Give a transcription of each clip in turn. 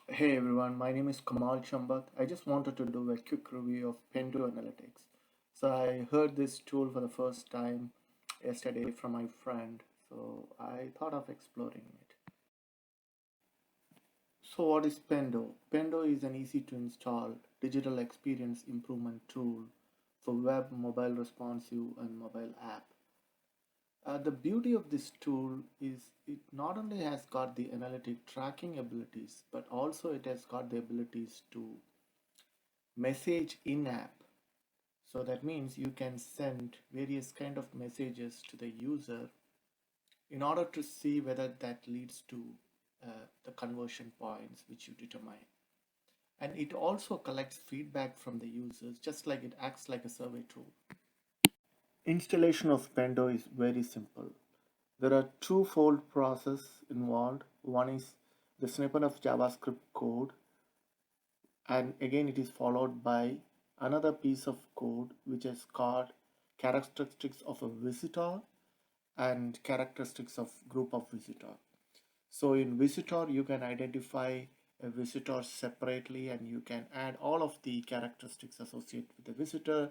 Hey everyone, my name is Kamal Chambat. I just wanted to do a quick review of Pendo Analytics. So I heard this tool for the first time yesterday from my friend, so I thought of exploring it. So what is Pendo? Pendo is an easy to install digital experience improvement tool for web, mobile responsive and mobile app. The beauty of this tool is it not only has got the analytic tracking abilities, but also it has got the abilities to message in app. So that means you can send various kind of messages to the user in order to see whether that leads to the conversion points which you determine. And it also collects feedback from the users, just like it acts like a survey tool. Installation of Pendo is very simple. There are two-fold process involved. One is the snippet of JavaScript code, and again it is followed by another piece of code which is called characteristics of a visitor and characteristics of group of visitor. So in visitor you can identify a visitor separately and you can add all of the characteristics associated with the visitor,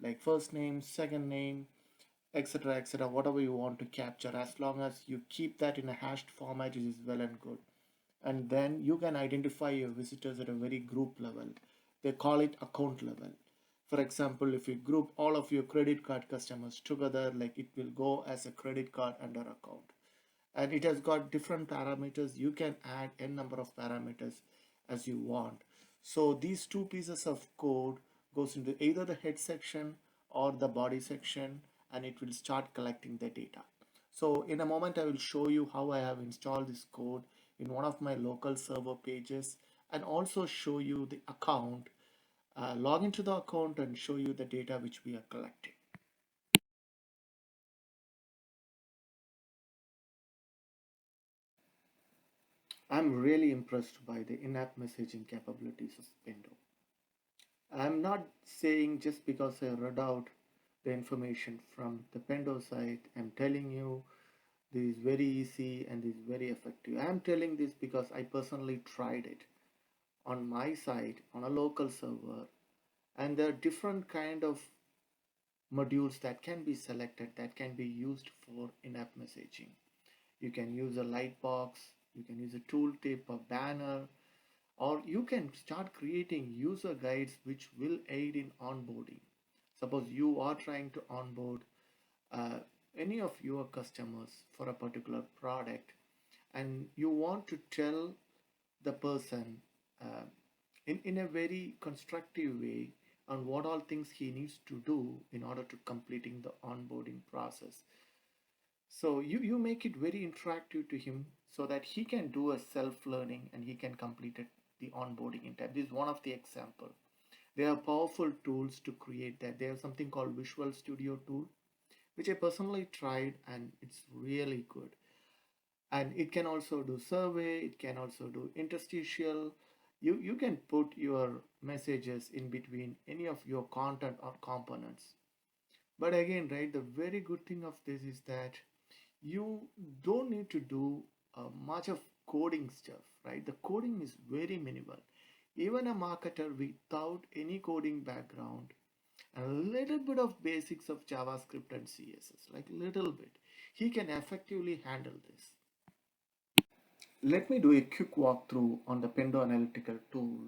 like first name, second name, etc, etc, whatever you want to capture. As long as you keep that in a hashed format, it is well and good. And then you can identify your visitors at a very group level. They call it account level. For example, if you group all of your credit card customers together, like it will go as a credit card under account. And it has got different parameters. You can add n number of parameters as you want. So these two pieces of code goes into either the head section or the body section, and it will start collecting the data. So in a moment I will show you how I have installed this code in one of my local server pages, and also show you the account, log into the account and show you the data which we are collecting. I'm really impressed by the in-app messaging capabilities of Pendo. I'm not saying just because I read out the information from the Pendo site, I'm telling you this is very easy and this is very effective. I'm telling this because I personally tried it on my site on a local server, and there are different kind of modules that can be selected that can be used for in-app messaging. You can use a light box, you can use a tooltip, a banner, or you can start creating user guides which will aid in onboarding. Suppose you are trying to onboard uh, any of your customers for a particular product, and you want to tell the person uh, in a very constructive way on what all things he needs to do in order to completing the onboarding process. So you make it very interactive to him so that he can do a self-learning and he can complete it, the onboarding in time. This is one of the example. They are powerful tools to create that. They have something called Visual Studio tool, which I personally tried and it's really good. And it can also do survey, it can also do interstitial. You can put your messages in between any of your content or components. But again, right, the very good thing of this is that you don't need to do much of coding stuff, right? The coding is very minimal. Even a marketer without any coding background and a little bit of basics of JavaScript and CSS, like little bit, he can effectively handle this. Let me do a quick walkthrough on the Pendo Analytical tool.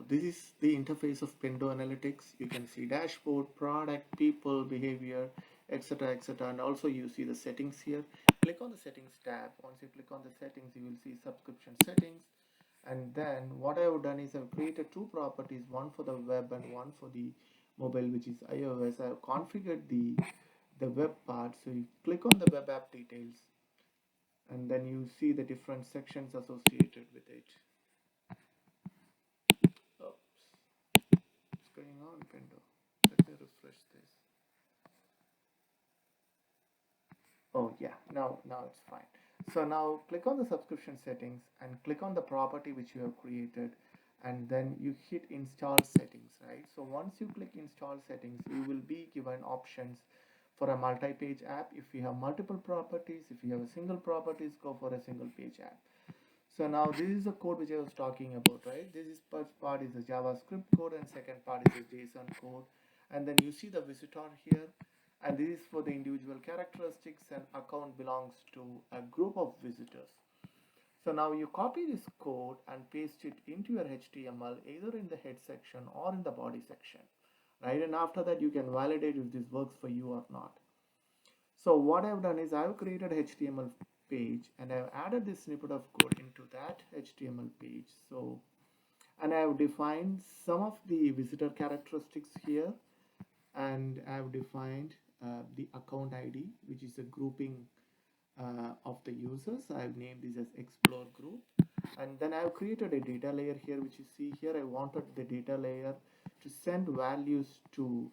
This is the interface of Pendo Analytics. You can see dashboard, product, people, behavior, etc., etc. And also you see the settings here. Click on the settings tab. Once you click on the settings, you will see subscription settings. And then what I have done is I've created two properties, one for the web and one for the mobile, which is iOS. I have configured the web part. So you click on the web app details, and then you see the different sections associated with it. Oops, what's going on, Pendo? Let me refresh this. Oh yeah, now it's fine. So now click on the subscription settings and click on the property which you have created, and then you hit install settings, right? So once you click install settings, you will be given options for a multi-page app. If you have multiple properties, if you have a single properties, go for a single page app. So now this is the code which I was talking about, right? This is first part is the JavaScript code and second part is the JSON code. And then you see the visitor here. And this is for the individual characteristics, and account belongs to a group of visitors. So now you copy this code and paste it into your HTML either in the head section or in the body section, right? And after that you can validate if this works for you or not. So what I've done is I've created a HTML page and I've added this snippet of code into that HTML page. So, and I've defined some of the visitor characteristics here, and I've defined the account ID, which is a grouping of the users. I've named this as explore group, and then I've created a data layer here, which you see here. I wanted the data layer to send values to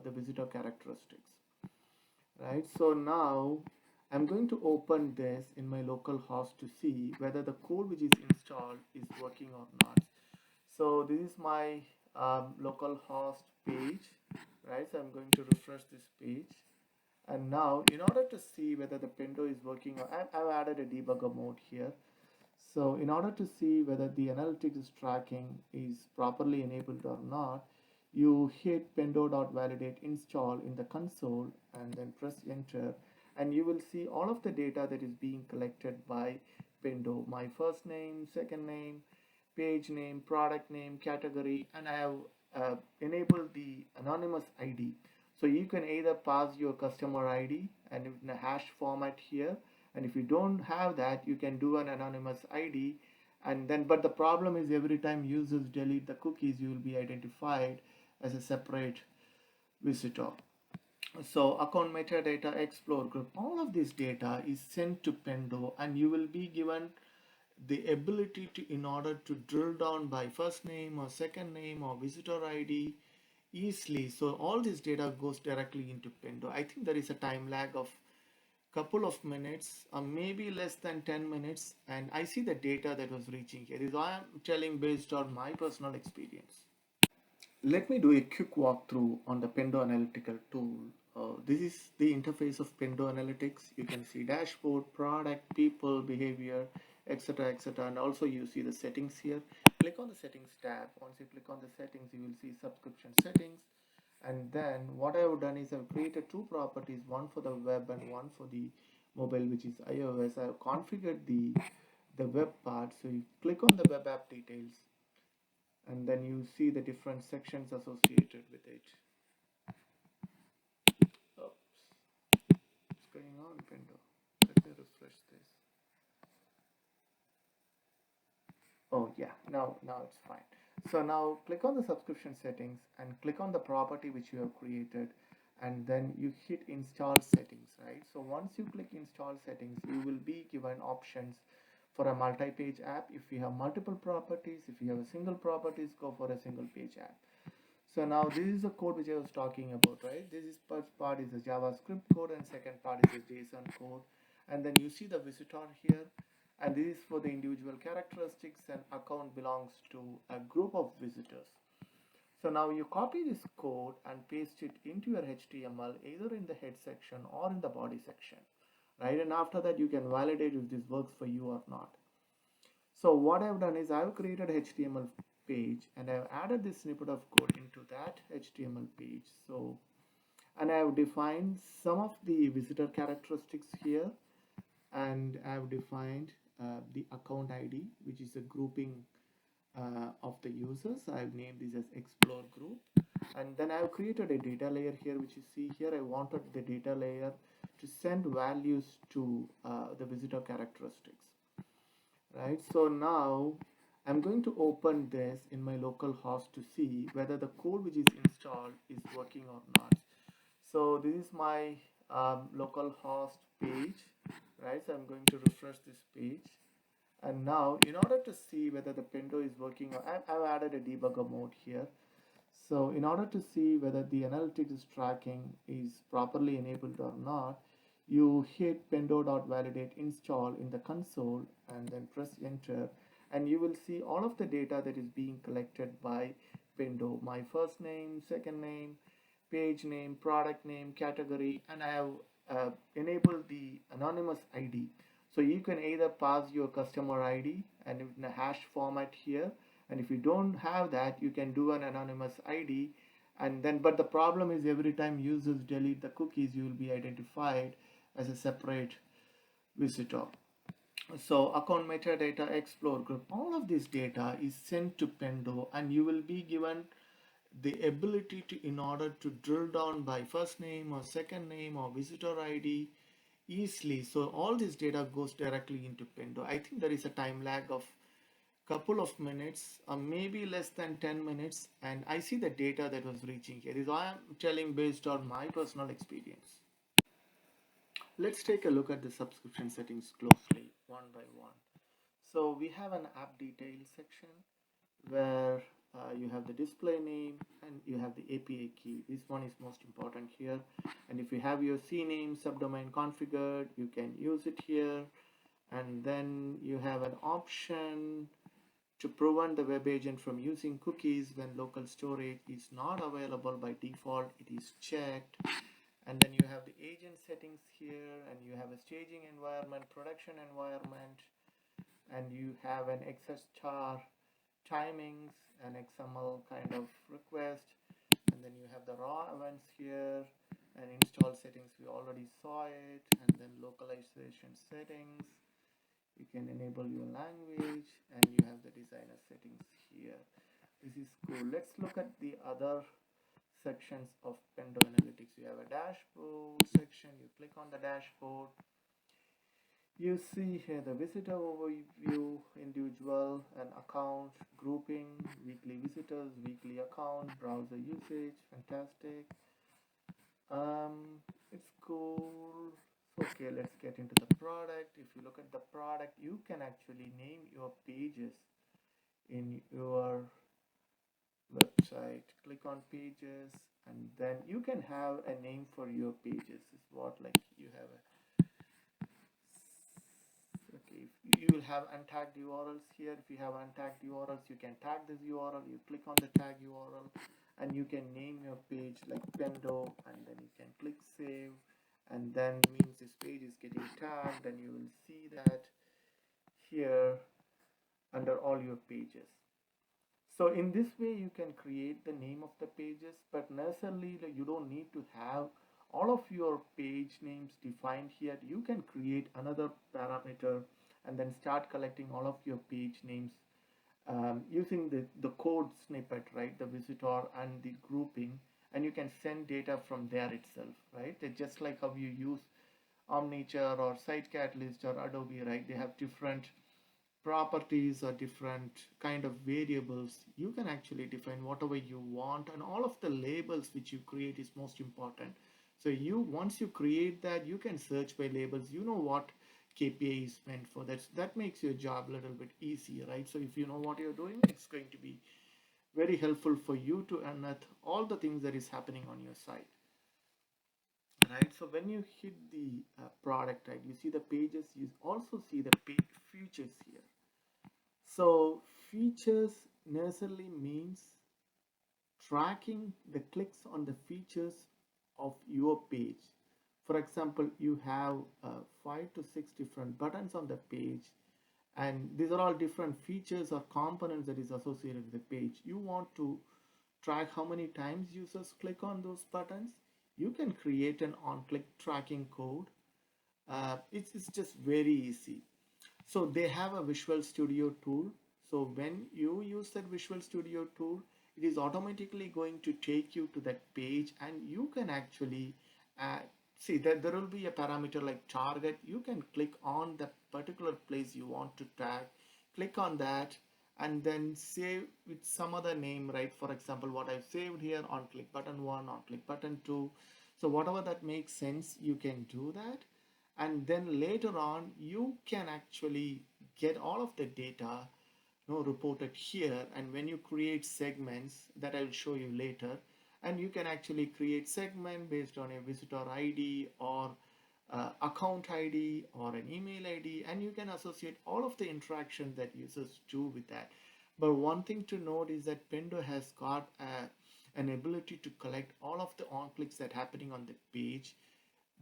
the visitor characteristics, right? So now I'm going to open this in my local host to see whether the code which is installed is working or not. So this is my local host page, right? So I'm going to refresh this page. And now in order to see whether the Pendo is working, I've added a debugger mode here. So in order to see whether the analytics tracking is properly enabled or not, you hit pendo.validate install in the console and then press enter, and you will see all of the data that is being collected by Pendo. My first name, second name, page name, product name, category, and I have enabled the anonymous ID. So you can either pass your customer ID and in a hash format here, and if you don't have that you can do an anonymous ID. And then but the problem is every time users delete the cookies you will be identified as a separate visitor. So account metadata, explore group, all of this data is sent to Pendo, and you will be given the ability to, in order to drill down by first name or second name or visitor ID easily. So all this data goes directly into Pendo. I think there is a time lag of couple of minutes or maybe less than 10 minutes, and I see the data that was reaching here. This is why I'm telling based on my personal experience. Let me do a quick walkthrough on the Pendo Analytical tool. This is the interface of Pendo Analytics. You can see dashboard, product, people, behavior, etc., etc. And also you see the settings here. Click on the settings tab. Once you click on the settings, you will see subscription settings. And then what I have done is I've created two properties, one for the web and one for the mobile, which is iOS. I have configured the web part. So you click on the web app details, and then you see the different sections associated with it. Oops, what's going on, Pendo? Let me refresh this. Oh yeah, now it's fine. So now click on the subscription settings and click on the property which you have created, and then you hit install settings, right? So once you click install settings, you will be given options for a multi-page app. If you have multiple properties, if you have a single properties, go for a single page app. So now this is the code which I was talking about, right? This is first part is the JavaScript code and second part is the JSON code. And then you see the visitor here, and this is for the individual characteristics, and account belongs to a group of visitors. So now you copy this code and paste it into your HTML either in the head section or in the body section, right? And after that you can validate if this works for you or not. So what I've done is I've created a HTML page and I've added this snippet of code into that HTML page. So, and I've defined some of the visitor characteristics here, and I've defined the account ID, which is a grouping of the users. I've named this as explore group, and then I've created a data layer here, which you see here. I wanted the data layer to send values to the visitor characteristics, right? So now I'm going to open this in my local host to see whether the code which is installed is working or not. So this is my local host page, right? So I'm going to refresh this page. And now in order to see whether the Pendo is working, I've added a debugger mode here. So in order to see whether the analytics tracking is properly enabled or not, you hit pendo.validate install in the console and then press enter, and you will see all of the data that is being collected by Pendo. My first name, second name, page name, product name, category, and I have enabled the anonymous ID. So you can either pass your customer ID and in a hash format here. And if you don't have that, you can do an anonymous ID. And then, but the problem is every time users delete the cookies, you will be identified as a separate visitor. So account metadata, explore group, all of this data is sent to Pendo, and you will be given the ability to, in order to drill down by first name or second name or visitor ID easily. So all this data goes directly into Pendo. I think there is a time lag of couple of minutes or maybe less than 10 minutes, and I see the data that was reaching here. This is why I'm telling based on my personal experience. Let's take a look at the subscription settings closely one by one. So we have an app details section where you have the display name and you have the API key. This one is most important here. And if you have your CNAME subdomain configured, you can use it here. And then you have an option to prevent the web agent from using cookies when local storage is not available. By default, it is checked. And then you have the agent settings here, and you have a staging environment, production environment, and you have an XStar timings and XML kind of request. And then you have the raw events here, and install settings, we already saw it. And then localization settings, you can enable your language, and you have the designer settings here. This is cool. Let's look at the other sections of Pendo Analytics. You have a dashboard section. You click on the dashboard. You see here the visitor overview, individual and account, grouping, weekly visitors, weekly account, browser usage. Fantastic. It's cool. Okay, let's get into the product. If you look at the product, you can actually name your pages in your website. Click on pages, and then you can have a name for your pages. Is what, like, you have a, okay, you will have untagged URLs here. If you have untagged URLs, you can tag this URL. You click on the tag URL, and you can name your page like Pendo, and then you can click save, and then means this page is getting tagged, and you will see that here under all your pages. So in this way, you can create the name of the pages, but necessarily you don't need to have all of your page names defined here. You can create another parameter and then start collecting all of your page names using the code snippet, right? The visitor and the grouping, and you can send data from there itself, right? It's just like how you use Omniture or Site Catalyst or Adobe, right? They have different properties or different kind of variables. You can actually define whatever you want, and all of the labels which you create is most important. So you, once you create that, you can search by labels. You know what KPI is meant for. That makes your job a little bit easier, right? So if you know what you're doing, it's going to be very helpful for you to unearth all the things that is happening on your site, right? So when you hit the product, right, you see the pages, you also see the page features here. So features necessarily means tracking the clicks on the features of your page. For example, you have 5 to 6 different buttons on the page, and these are all different features or components that is associated with the page. You want to track how many times users click on those buttons. You can create an on-click tracking code. It's just very easy. So they have a Visual Studio tool. So when you use that Visual Studio tool, it is automatically going to take you to that page, and you can actually uh, see that there will be a parameter like target. You can click on the particular place you want to tag, click on that, and then save with some other name, right? For example, what I've saved here, on click button 1, on click button 2. So whatever that makes sense, you can do that, and then later on you can actually get all of the data, reported here. And when you create segments, that I'll show you later, and you can actually create segment based on a visitor ID or account ID or an email ID, and you can associate all of the interaction that users do with that. But one thing to note is that Pendo has got an ability to collect all of the on clicks that happening on the page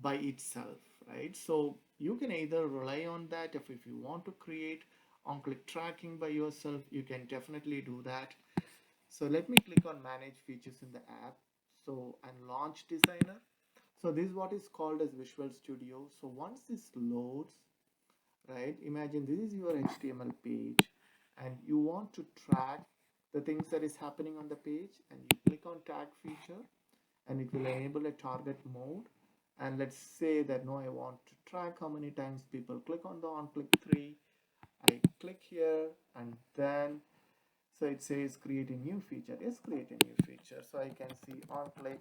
by itself, right? So you can either rely on that if you want to create on-click tracking by yourself, you can definitely do that. So let me click on manage features in the app. So and launch designer. So this is what is called as Visual Studio. So once this loads, right, imagine this is your HTML page and you want to track the things that is happening on the page, and you click on tag feature and it will enable a target mode. And let's say that no, I want to track how many times people click on the on click 3. I click here and then so it says create a new feature. Yes, create a new feature. So I can see on click,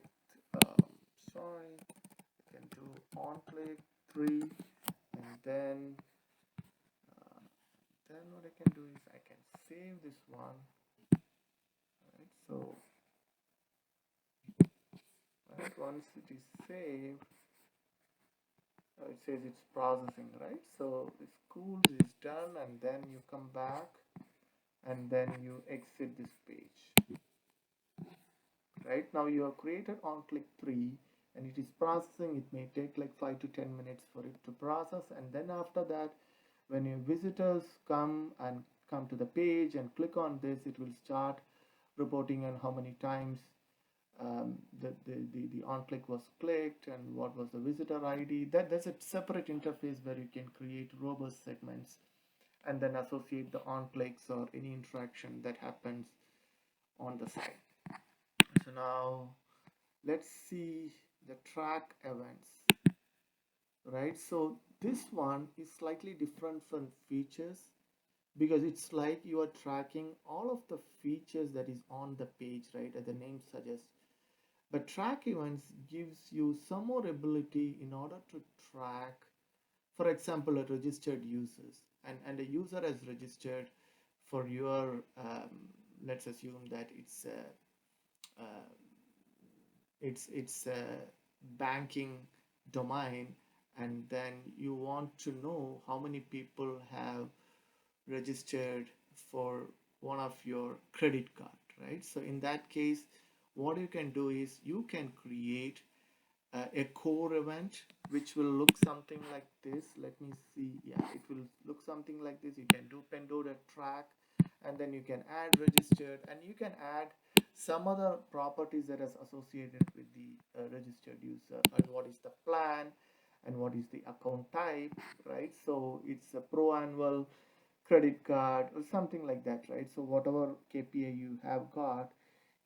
um, sorry, I can do on click 3, and uh, then what I can do is I can save this one. Right, so right, once it is saved, it says it's processing, right? So this schools is done, and then you come back and then you exit this page. Right now you have created on click 3 and it is processing. It may take like 5 to 10 minutes for it to process, and then after that, when your visitors come to the page and click on this, it will start reporting on how many times the on click was clicked and what was the visitor ID. That's a separate interface where you can create robust segments and then associate the on clicks or any interaction that happens on the site. So now let's see the track events, right? So this one is slightly different from features because it's like you are tracking all of the features that is on the page, right, as the name suggests. But track events gives you some more ability in order to track, for example, a registered users, and a user has registered for your let's assume that uh, it's a banking domain, and then you want to know how many people have registered for one of your credit card, right? So in that case, what you can do is you can create a core event which will look something like this. Let me see. Yeah, it will look something like this. You can do Pendo track, and then you can add registered, and you can add some other properties that is associated with the registered user, and what is the plan and what is the account type, right? So it's a pro annual credit card or something like that, right? So whatever KPI you have got,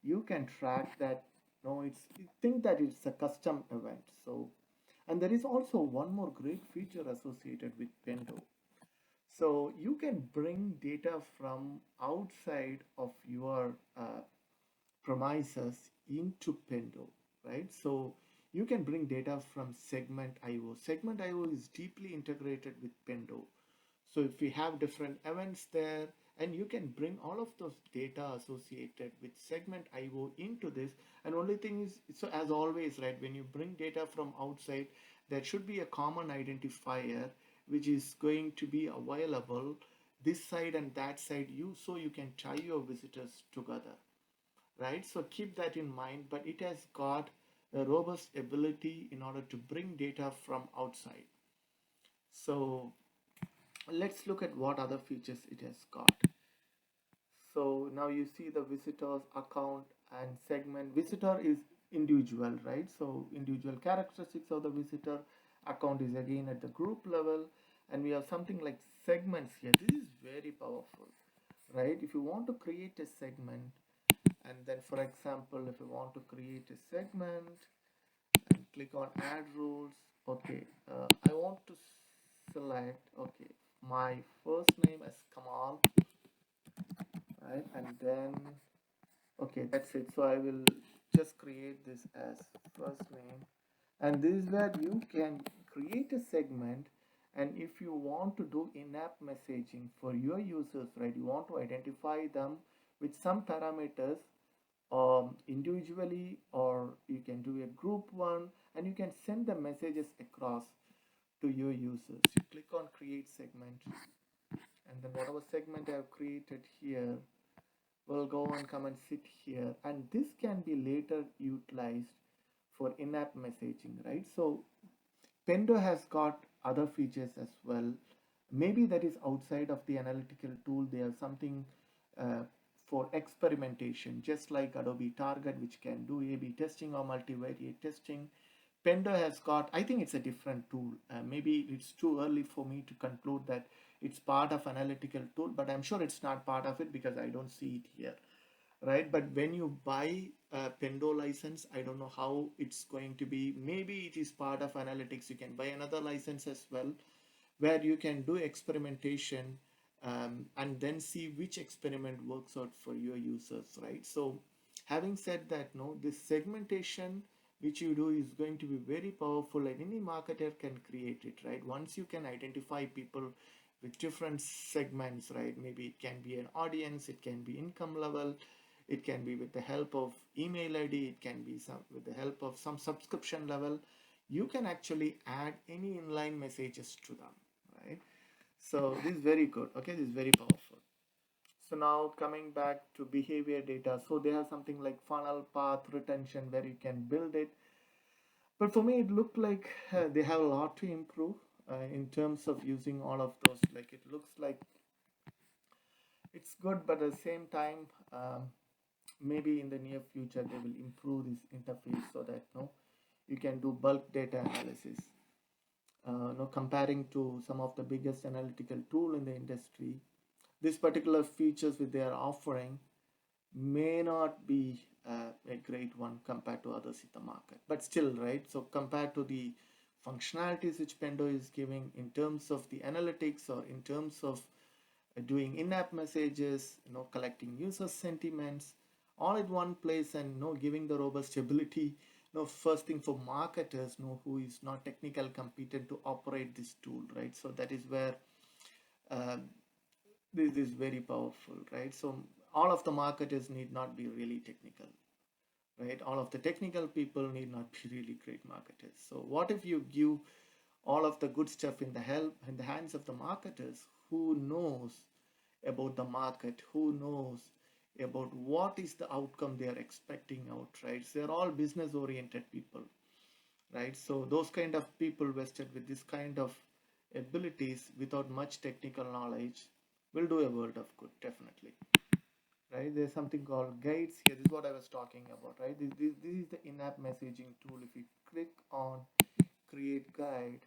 you can track that. No, it's think that it's a custom event. So, and there is also one more great feature associated with Pendo. So you can bring data from outside of your premises into Pendo, right? So you can bring data from Segment IO. Segment IO is deeply integrated with Pendo. So if we have different events there, and you can bring all of those data associated with Segment IO into this. And only thing is, so as always, right, when you bring data from outside, there should be a common identifier which is going to be available this side and that side, so you can tie your visitors together, right? So keep that in mind, but it has got a robust ability in order to bring data from outside. So let's look at what other features it has got. So now you see the visitors account and segment. Visitor is individual, right? So individual characteristics of the visitor. Account is again at the group level, and we have something like segments here. This is very powerful, right? If you want to create a segment, and then for example, if you want to create a segment and click on add rules, okay, I want to select, okay, my first name as Kamal, right, and then okay, that's it. So I will just create this as first name, and this is where you can create a segment. And if you want to do in-app messaging for your users, right, you want to identify them with some parameters individually, or you can do a group one, and you can send the messages across to your users. You click on create segment, and then whatever segment I have created here will go and come and sit here, and this can be later utilized for in-app messaging, right? So Pendo has got other features as well, Maybe that is outside of the analytical tool. They have something uh, for experimentation, just like Adobe Target, which can do A/B testing or multivariate testing. Pendo has got, I think it's a different tool. Maybe it's too early for me to conclude that it's part of analytical tool, but I'm sure it's not part of it because I don't see it here, right? But when you buy a Pendo license, I don't know how it's going to be. Maybe it is part of analytics. You can buy another license as well, where you can do experimentation, and then see which experiment works out for your users, right? So having said that, no, this segmentation which you do is going to be very powerful, and any marketer can create it, right? Once you can identify people with different segments, right? Maybe it can be an audience, it can be income level, it can be with the help of email id, it can be some with the help of some subscription level. You can actually add any inline messages to them, right? So this is very good. Okay, this is very powerful. So now coming back to behavior data, so they have something like funnel path retention where you can build it. But for me, it looked like they have a lot to improve in terms of using all of those. Like it looks like it's good, but at the same time, maybe in the near future they will improve this interface so that no, you can do bulk data analysis. Comparing to some of the biggest analytical tool in the industry, this particular features that they are offering may not be a great one compared to others in the market, but still, right? So compared to the functionalities which Pendo is giving in terms of the analytics or in terms of doing in-app messages, collecting user sentiments all in one place, and giving the robust ability, first thing for marketers, who is not technical competent to operate this tool, right? So that is where uh, this is very powerful, right? So all of the marketers need not be really technical, right? All of the technical people need not be really great marketers. So what if you give all of the good stuff in the hands of the marketers who knows about the market, who knows about what is the outcome they are expecting out, right? So they're all business oriented people, right? So those kind of people vested with this kind of abilities without much technical knowledge will do a world of good, definitely, right? There's something called guides here. This is what I was talking about, right? This is the in-app messaging tool. If you click on create guide,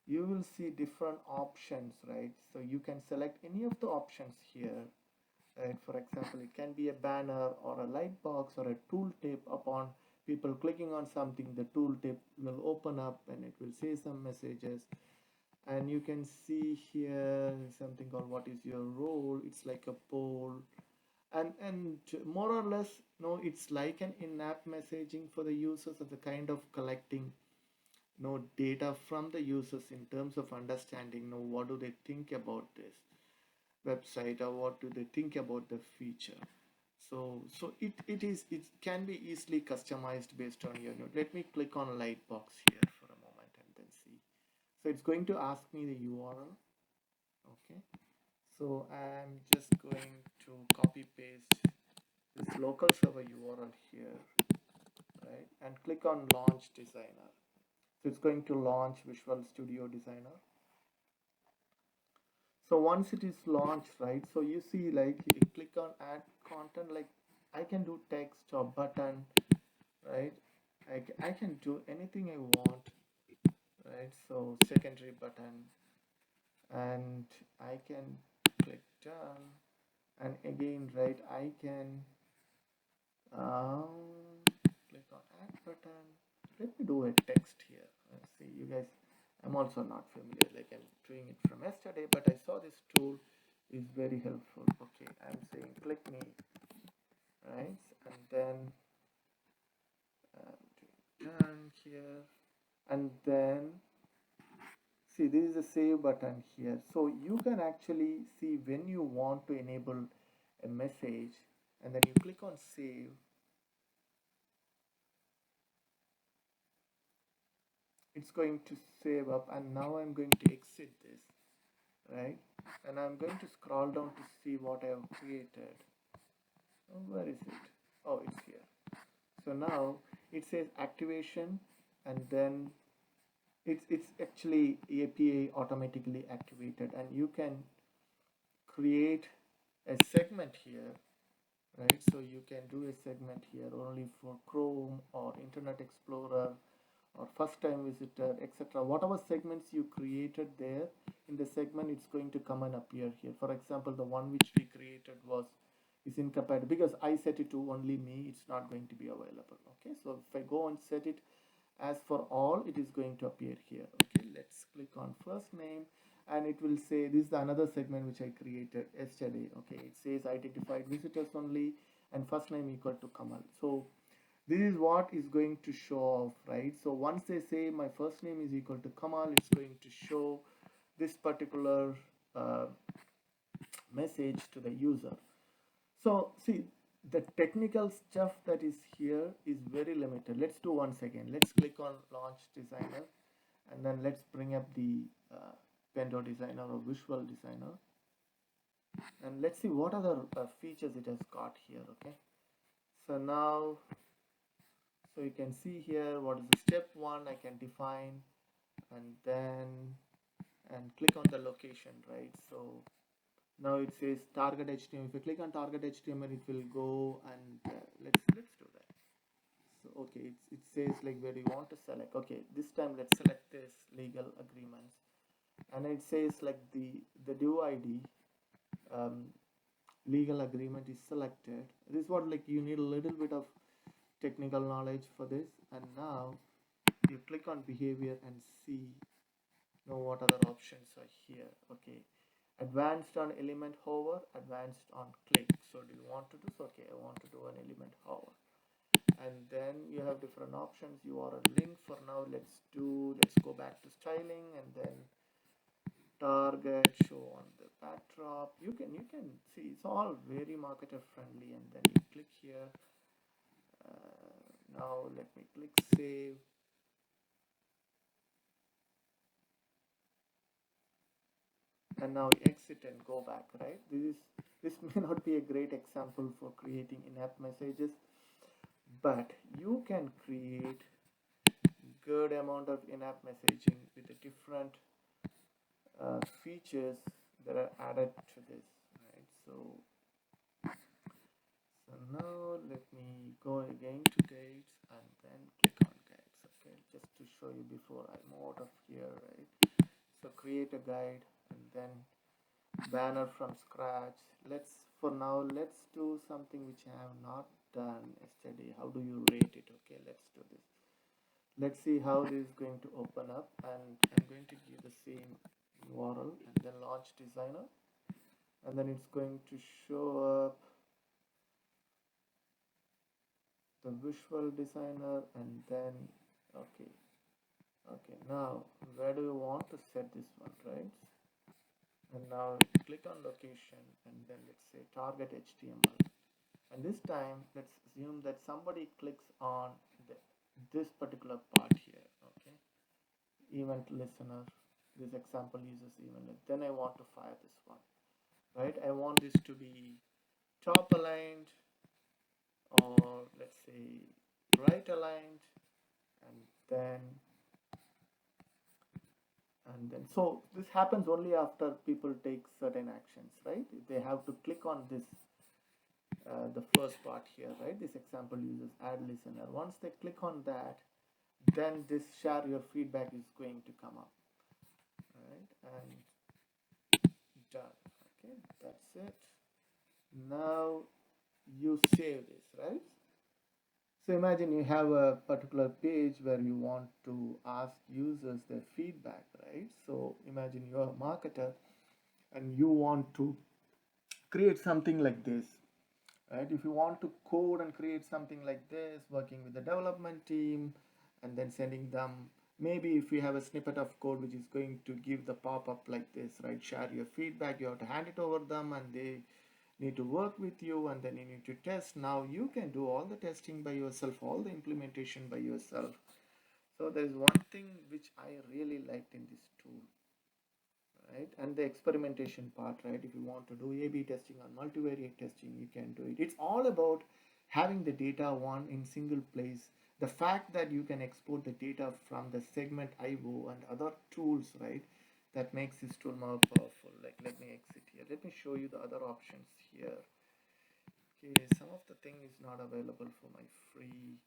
you will see different options, right? So you can select any of the options here, right? For example, it can be a banner or a light box or a tooltip. Upon people clicking on something, the tooltip will open up and it will say some messages. And you can see here something called what is your role. It's like a poll, and more or less, it's like an in-app messaging for the users of the kind of collecting data from the users in terms of understanding what do they think about this website, or what do they think about the feature. So it can be easily customized based on your node. Let me click on lightbox here for a moment and then see. So it's going to ask me the URL. Okay, so I'm just going to copy paste this local server URL here, right, and click on launch designer. So it's going to launch Visual Studio Designer. So once it is launched, right, so you see, like, you click on add content, like I can do text or button, right? I can do anything I want, right? So secondary button, and I can click done, and again, right, I can click on add button. Let me do a text here. Let's see, you guys, I'm also not familiar, like I'm doing it from yesterday, but I saw this tool is very helpful. Okay, I'm saying click me, right? And then done here, and then see, this is a save button here. So you can actually see when you want to enable a message, and then you click on save. It's going to save up, and now I'm going to exit this, right? And I'm going to scroll down to see what I have created. Oh, where is it? Oh, it's here. So now it says activation, and then It's actually API automatically activated, and you can create a segment here, right? So you can do a segment here only for Chrome or Internet Explorer or first time visitor, etc. Whatever segments you created there in the segment, it's going to come and appear here. For example, the one which we created was is incompatible because I set it to only me, it's not going to be available. Okay, so if I go and set it as for all, it is going to appear here. Okay, let's click on first name, and it will say this is another segment which I created yesterday. Okay, it says identified visitors only and first name equal to Kamal. So this is what is going to show off, right? So once they say my first name is equal to Kamal, it's going to show this particular uh, message to the user. So see, the technical stuff that is here is very limited. Let's do once again. Let's click on launch designer, and then let's bring up the Pendo designer or visual designer, and let's see what other features it has got here. Okay, so now, so you can see here what is the step one I can define, and then and click on the location, right? So now it says target HTML. If you click on target HTML, it will go and let's do that. So okay, it says like where do you want to select. Okay, this time let's select this legal agreements, and it says like the due ID um, legal agreement is selected. This is what, like, you need a little bit of technical knowledge for this. And now you click on behavior and see know what other options are here. Okay, advanced on element hover, advanced on click. So do you want to do so? Okay, I want to do an element hover, and then you have different options. URL link. For now, let's go back to styling, and then target show on the backdrop. You can see it's all very marketer friendly, and then you click here. Now let me click save, and now exit and go back, right? This may not be a great example for creating in-app messages, but you can create good amount of in-app messaging with the different features that are added to this, right? So now let me go again to guides and then click on guides. Okay, just to show you before I move out of here, right? So create a guide and then banner from scratch. Let's do something which I have not done yesterday. How do you rate it? Okay, let's do this. Let's see how this is going to open up, and I'm going to give the same URL and then launch designer, and then it's going to show up the visual designer, and then okay, okay, now where do you want to set this one, right? And now click on location, and then let's say target HTML, and this time let's assume that somebody clicks on the, this particular part here. Okay, event listener, this example uses event, then I want to fire this one, right? I want this to be top aligned, or let's say right aligned, and then so this happens only after people take certain actions, right? They have to click on this the first part here, right? This example uses add listener. Once they click on that, then this share your feedback is going to come up, right? And done. Okay, that's it. Now you save this, right? So imagine you have a particular page where you want to ask users their feedback, right? So imagine you're a marketer and you want to create something like this, right? If you want to code and create something like this, working with the development team and then sending them, maybe if you have a snippet of code which is going to give the pop-up like this, right? Share your feedback, you have to hand it over them, and they need to work with you, and then you need to test. Now you can do all the testing by yourself, all the implementation by yourself. So there is one thing which I really liked in this tool, right? And the experimentation part, right? If you want to do A/B testing or multivariate testing, you can do it. It's all about having the data one in single place The fact that you can export the data from the segment IO and other tools, right, that makes this tool more powerful. Like, let me exit here. Let me show you the other options here. Okay, some of the thing is not available for my free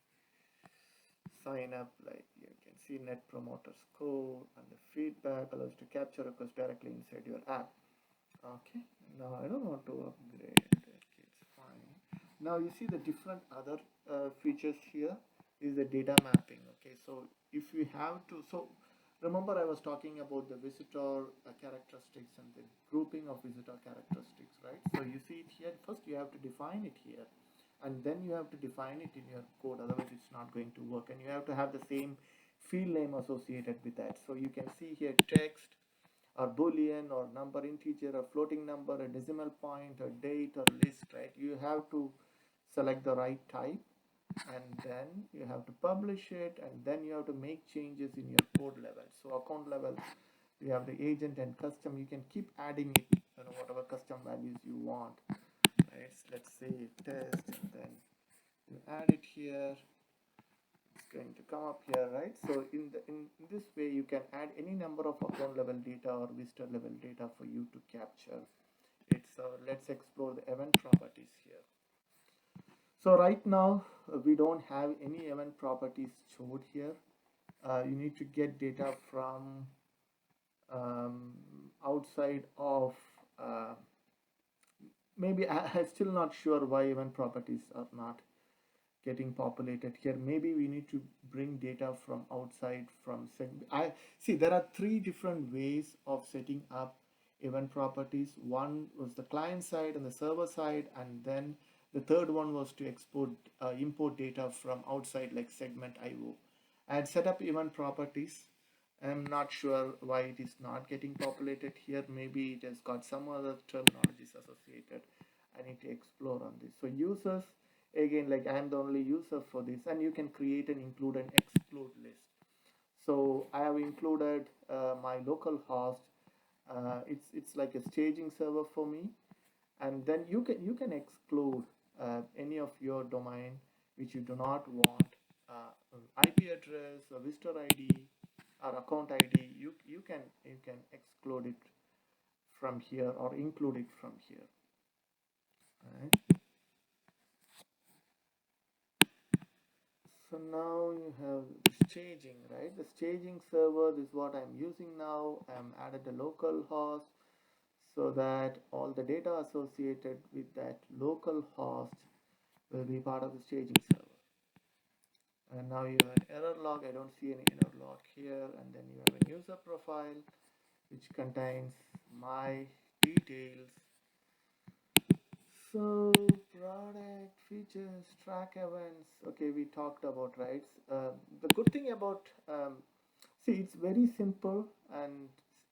sign up. Like you can see net promoter score and the feedback allows to capture requests directly inside your app. Okay, now I don't want to upgrade. Okay, it's fine. Now you see the different other features here is the data mapping. Okay, so if you have to, so remember I was talking about the visitor characteristics and the grouping of visitor characteristics, right? So you see it here. First you have to define it here, and then you have to define it in your code. Otherwise, it's not going to work. And you have to have the same field name associated with that. So you can see here text or boolean or number integer or floating number, a decimal point or date or list, right? You have to select the right type, and then you have to publish it, and then you have to make changes in your code level. So account level, you have the agent and custom. You can keep adding it, whatever custom values you want, right? Let's say test, and then you add it here. It's going to come up here, right? So in this way you can add any number of account level data or visitor level data for you to capture it. So let's explore the event properties here. So right now we don't have any event properties stored here. You need to get data from um, outside of maybe I'm still not sure why event properties are not getting populated here. Maybe we need to bring data from outside from I see there are three different ways of setting up event properties. One was the client side and the server side, and then the third one was to import data from outside like segment IO. I had set up event properties. I'm not sure why it is not getting populated here. Maybe it has got some other terminologies associated. I need to explore on this. So users, again, like I am the only user for this, and you can create and include and exclude list. So I have included my local host. It's like a staging server for me, and then you can exclude any of your domain which you do not want, IP address or visitor ID or account ID. You can exclude it from here or include it from here. Right. So now you have the staging, right? The staging server is what I'm using now. I'm added a local host so that all the data associated with that local host will be part of the staging server. And now you have an error log. I don't see any error log here. And then you have a user profile which contains my details. So product features, track events. Okay, we talked about, right? The good thing about see, it's very simple, and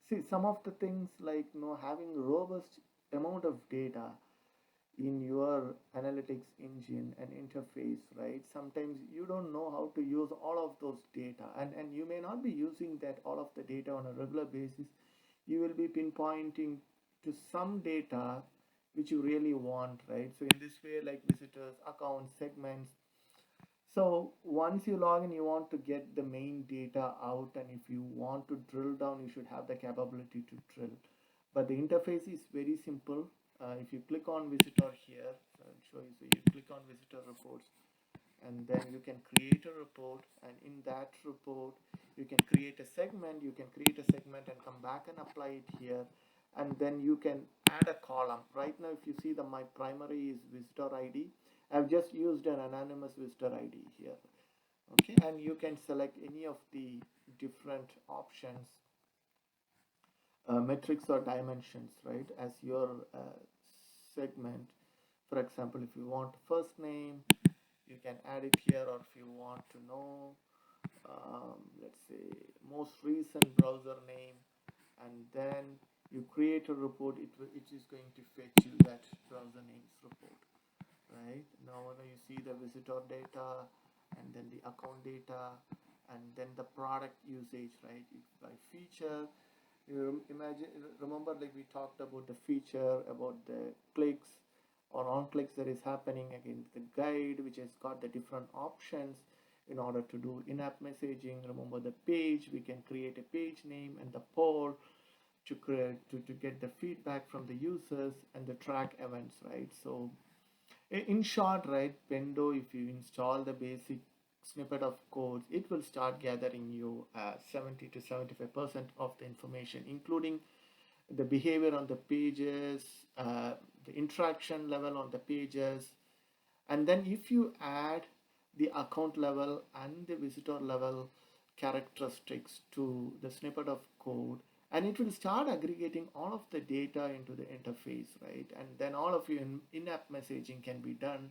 see some of the things like having robust amount of data in your analytics engine and interface, right? Sometimes you don't know how to use all of those data, and you may not be using that all of the data on a regular basis. You will be pinpointing to some data which you really want, right? So in this way, like visitors, accounts, segments. So once you log in, you want to get the main data out, and if you want to drill down, you should have the capability to drill. But the interface is very simple. If you click on visitor here, I'll show you. So you click on visitor reports, and then you can create a report, and in that report you can create a segment. You can create a segment and come back and apply it here, and then you can add a column. Right now if you see my primary is visitor ID. I've just used an anonymous visitor ID here. Okay, and you can select any of the different options, metrics or dimensions, right, as your segment. For example, if you want first name, you can add it here, or if you want to know, let's say, most recent browser name, and then you create a report, it is going to fetch you that browser names report, right? Now you see the visitor data, and then the account data, and then the product usage, right? By feature, you imagine, remember, like we talked about the feature, about the clicks or on clicks that is happening against the guide, which has got the different options. in order to do in-app messaging. Remember the page, we can create a page name and the poll to create to get the feedback from the users and the track events, right? So in short, right, Pendo, if you install the basic snippet of code, it will start gathering you 70 to 75% of the information, including the behavior on the pages, the interaction level on the pages, and then if you add the account level and the visitor level characteristics to the snippet of code, and it will start aggregating all of the data into the interface, right? And then all of your in-app messaging can be done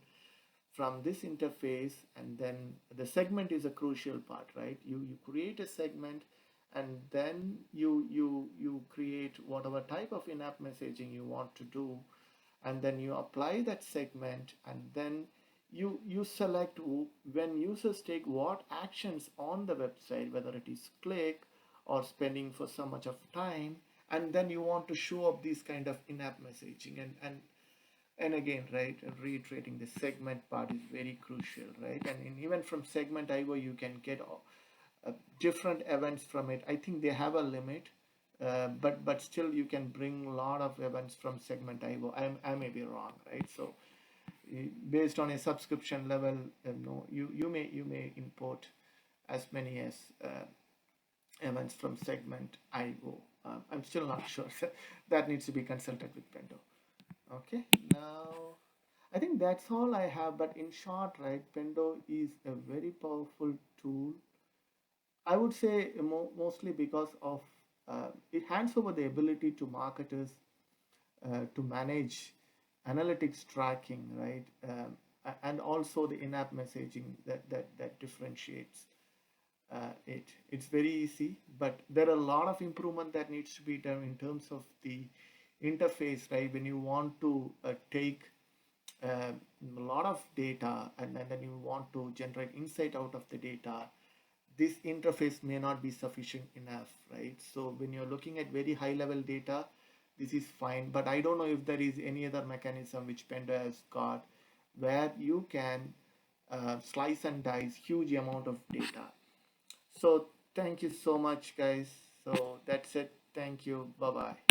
from this interface. And then the segment is a crucial part, right? You create a segment, and then you create whatever type of in-app messaging you want to do, and then you apply that segment, and then you select when users take what actions on the website, whether it is click or spending for so much of time, and then you want to show up these kind of in-app messaging. And again, right, reiterating, the segment part is very crucial, right? And even from segment IO you can get different events from it. I think they have a limit, but still you can bring a lot of events from segment IO. I may be wrong, right? So based on a subscription level, no, you may import as many as events from segment IO. I'm still not sure. That needs to be consulted with Pendo. Okay, now I think that's all I have. But in short, right, Pendo is a very powerful tool. I would say mostly because of it hands over the ability to marketers to manage analytics tracking, right? And also the in-app messaging that differentiates it. It's very easy, but there are a lot of improvement that needs to be done in terms of the interface, right? When you want to take a lot of data, and then you want to generate insight out of the data, this interface may not be sufficient enough, right? So when you're looking at very high level data, this is fine, but I don't know if there is any other mechanism which Pendo has got where you can slice and dice huge amount of data. So thank you so much, guys. So that's it. Thank you. Bye bye.